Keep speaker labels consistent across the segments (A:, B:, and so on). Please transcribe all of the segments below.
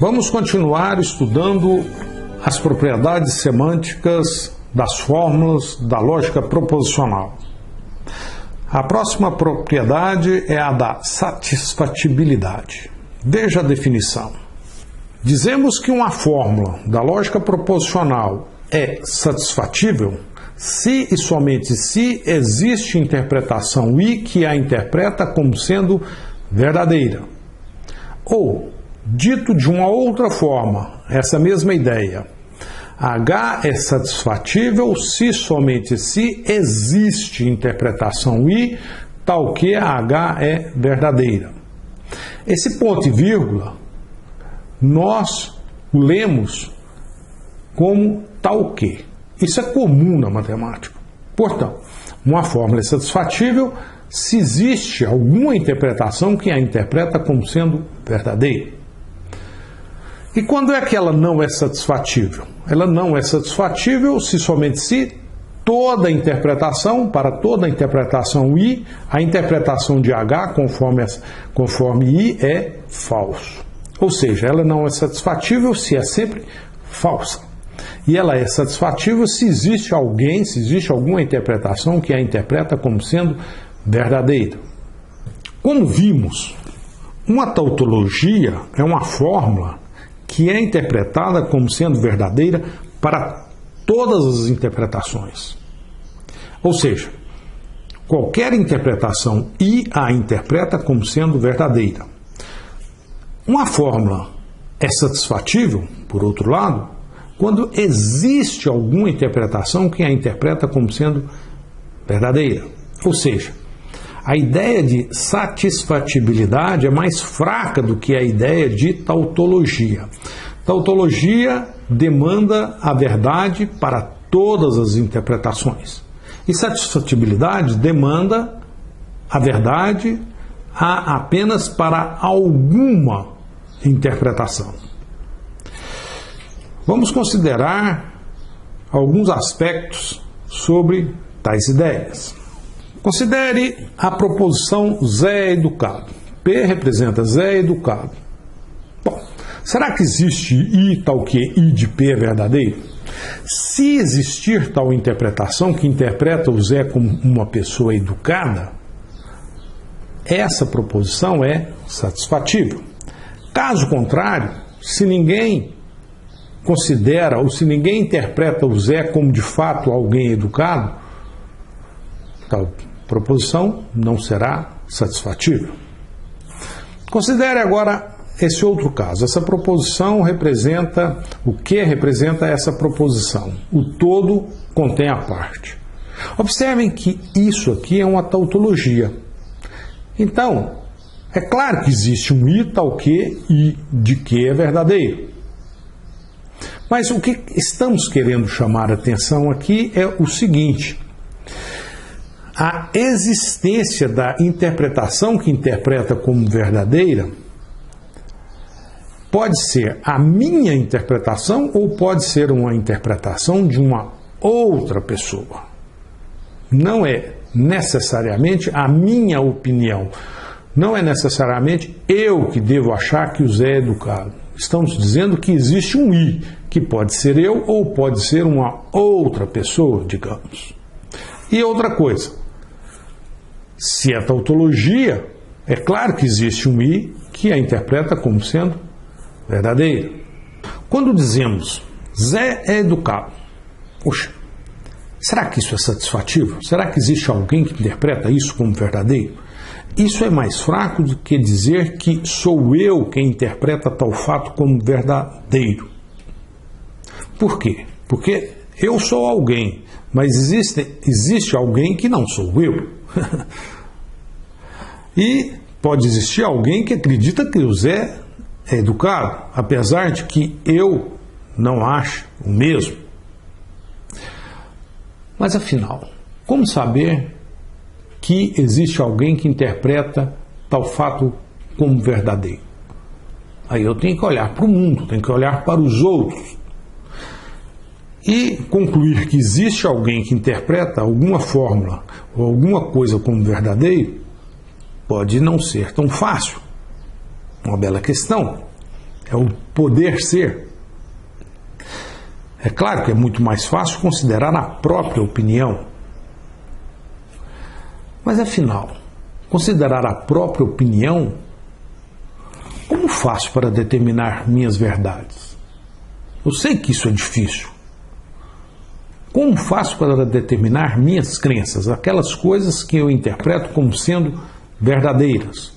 A: Vamos continuar estudando as propriedades semânticas das fórmulas da lógica proposicional. A próxima propriedade é a da satisfatibilidade. Veja a definição. Dizemos que uma fórmula da lógica proposicional é satisfatível se e somente se existe interpretação I que a interpreta como sendo verdadeira. Ou, dito de uma outra forma, essa mesma ideia, H é satisfatível se somente se existe interpretação I tal que a H é verdadeira. Esse ponto e vírgula nós o lemos como tal que. Isso é comum na matemática. Portanto, uma fórmula é satisfatível se existe alguma interpretação que a interpreta como sendo verdadeira. E quando é que ela não é satisfatível? Ela não é satisfatível se somente se toda interpretação, para toda interpretação I, a interpretação de H conforme I é falso. Ou seja, ela não é satisfatível se é sempre falsa. E ela é satisfatível se existe alguém, se existe alguma interpretação que a interpreta como sendo verdadeira. Como vimos, uma tautologia é uma fórmula que é interpretada como sendo verdadeira para todas as interpretações. Ou seja, qualquer interpretação I a interpreta como sendo verdadeira. Uma fórmula é satisfatível, por outro lado, quando existe alguma interpretação que a interpreta como sendo verdadeira. Ou seja, a ideia de satisfatibilidade é mais fraca do que a ideia de tautologia. Tautologia demanda a verdade para todas as interpretações. E satisfatibilidade demanda a verdade apenas para alguma interpretação. Vamos considerar alguns aspectos sobre tais ideias. Considere a proposição Zé é educado. P representa Zé é educado. Bom, será que existe I tal que I de P é verdadeiro? Se existir tal interpretação que interpreta o Zé como uma pessoa educada, essa proposição é satisfatível. Caso contrário, se ninguém considera ou se ninguém interpreta o Zé como de fato alguém educado, tal proposição não será satisfatível. Considere agora esse outro caso. Essa proposição representa o que representa essa proposição? O todo contém a parte. Observem que isso aqui é uma tautologia. Então, é claro que existe um I tal que I de que é verdadeiro. Mas o que estamos querendo chamar a atenção aqui é o seguinte: a existência da interpretação que interpreta como verdadeira pode ser a minha interpretação ou pode ser uma interpretação de uma outra pessoa. Não é necessariamente a minha opinião. Não é necessariamente eu que devo achar que o Zé é educado. Estamos dizendo que existe um I, que pode ser eu ou pode ser uma outra pessoa, digamos. E outra coisa, se é tautologia, é claro que existe um I que a interpreta como sendo verdadeiro. Quando dizemos Zé é educado, poxa, será que isso é satisfativo? Será que existe alguém que interpreta isso como verdadeiro? Isso é mais fraco do que dizer que sou eu quem interpreta tal fato como verdadeiro. Por quê? Porque eu sou alguém, mas existe alguém que não sou eu. E pode existir alguém que acredita que o Zé é educado, apesar de que eu não acho o mesmo. Mas afinal, como saber que existe alguém que interpreta tal fato como verdadeiro? Aí eu tenho que olhar para o mundo, tenho que olhar para os outros e concluir que existe alguém que interpreta alguma fórmula ou alguma coisa como verdadeiro pode não ser tão fácil. Uma bela questão. é o poder ser. É claro que é muito mais fácil considerar a própria opinião. Mas afinal, considerar a própria opinião, como faço para determinar minhas verdades? Eu sei que isso é difícil. Como faço para determinar minhas crenças, aquelas coisas que eu interpreto como sendo verdadeiras?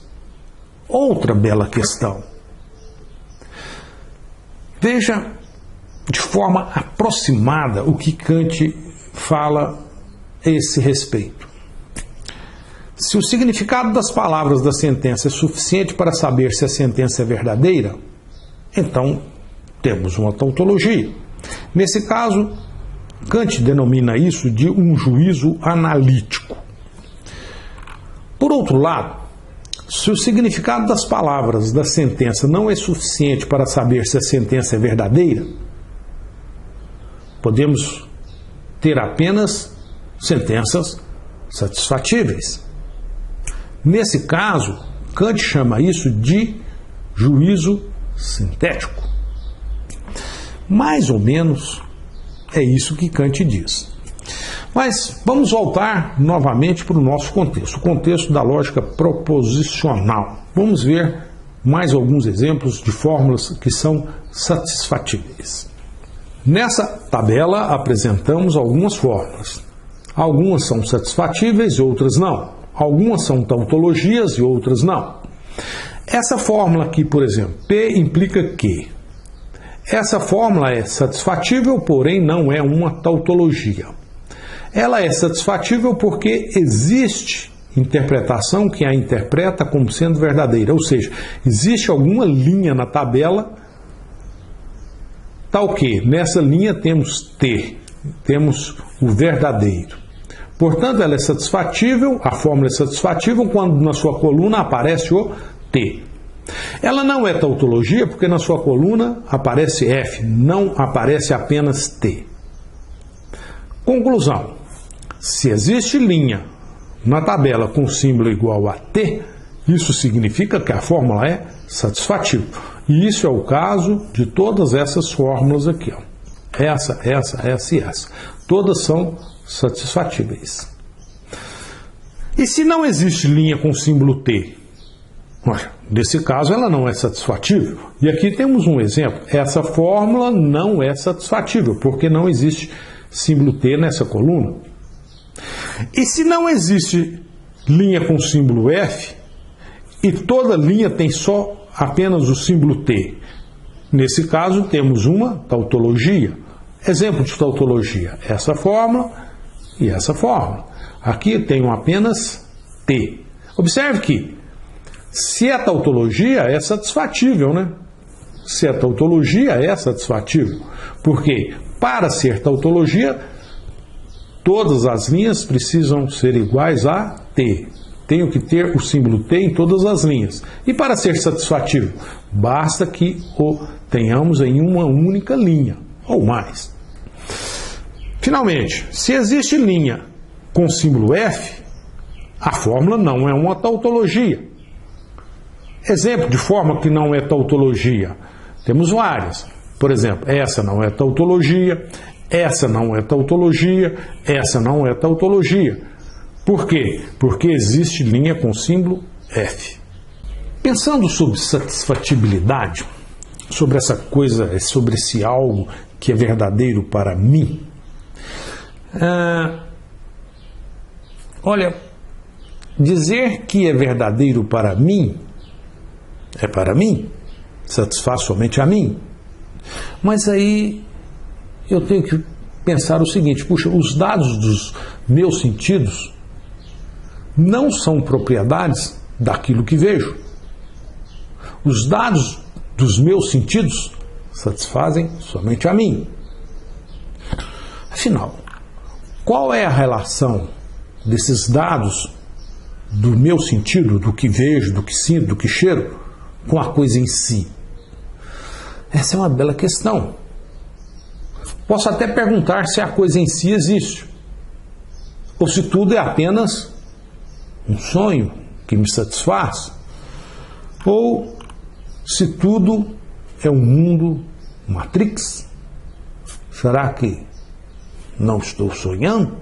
A: Outra bela questão. Veja de forma aproximada o que Kant fala a esse respeito. Se o significado das palavras da sentença é suficiente para saber se a sentença é verdadeira, então temos uma tautologia. Nesse caso, Kant denomina isso de um juízo analítico. Por outro lado, se o significado das palavras da sentença não é suficiente para saber se a sentença é verdadeira, podemos ter apenas sentenças satisfatíveis. Nesse caso, Kant chama isso de juízo sintético. Mais ou menos é isso que Kant diz. Mas vamos voltar novamente para o nosso contexto, o contexto da lógica proposicional. Vamos ver mais alguns exemplos de fórmulas que são satisfatíveis. Nessa tabela apresentamos algumas fórmulas. Algumas são satisfatíveis e outras não. Algumas são tautologias e outras não. Essa fórmula aqui, por exemplo, P implica que. Essa fórmula é satisfatível, porém não é uma tautologia. Ela é satisfatível porque existe interpretação que a interpreta como sendo verdadeira, ou seja, existe alguma linha na tabela tal que nessa linha temos T, temos o verdadeiro. Portanto, ela é satisfatível, a fórmula é satisfatível quando na sua coluna aparece o T. Ela não é tautologia porque na sua coluna aparece F, não aparece apenas T. Conclusão: se existe linha na tabela com símbolo igual a T, isso significa que a fórmula é satisfatível. E isso é o caso de todas essas fórmulas aqui. Ó. Essa e essa. Todas são satisfatíveis. E se não existe linha com símbolo T? Nesse caso ela não é satisfatível. E aqui temos um exemplo. Essa fórmula não é satisfatível, porque não existe símbolo T nessa coluna. E se não existe linha com símbolo F, e toda linha tem só apenas o símbolo T? Nesse caso temos uma tautologia. Exemplo de tautologia, essa fórmula e essa fórmula. Aqui eu tenho apenas T. Observe que, se é tautologia, é satisfatível, né? Se é tautologia, é satisfatível. Porque, para ser tautologia, todas as linhas precisam ser iguais a T. Tenho que ter o símbolo T em todas as linhas. E para ser satisfatível, basta que o tenhamos em uma única linha, ou mais. Finalmente, se existe linha com símbolo F, a fórmula não é uma tautologia. Exemplo de forma que não é tautologia. Temos várias. Por exemplo, essa não é tautologia, essa não é tautologia, essa não é tautologia. Por quê? Porque existe linha com símbolo F. Pensando sobre satisfatibilidade, sobre essa coisa, sobre esse algo que é verdadeiro para mim, olha, dizer que é verdadeiro para mim, é para mim, satisfaz somente a mim. Mas aí eu tenho que pensar o seguinte: puxa, os dados dos meus sentidos não são propriedades daquilo que vejo. Os dados dos meus sentidos satisfazem somente a mim. Afinal, qual é a relação desses dados do meu sentido, do que vejo, do que sinto, do que cheiro, com a coisa em si? Essa é uma bela questão. Posso até perguntar se a coisa em si existe, ou se tudo é apenas um sonho que me satisfaz, ou se tudo é um mundo Matrix? Será que não estou sonhando?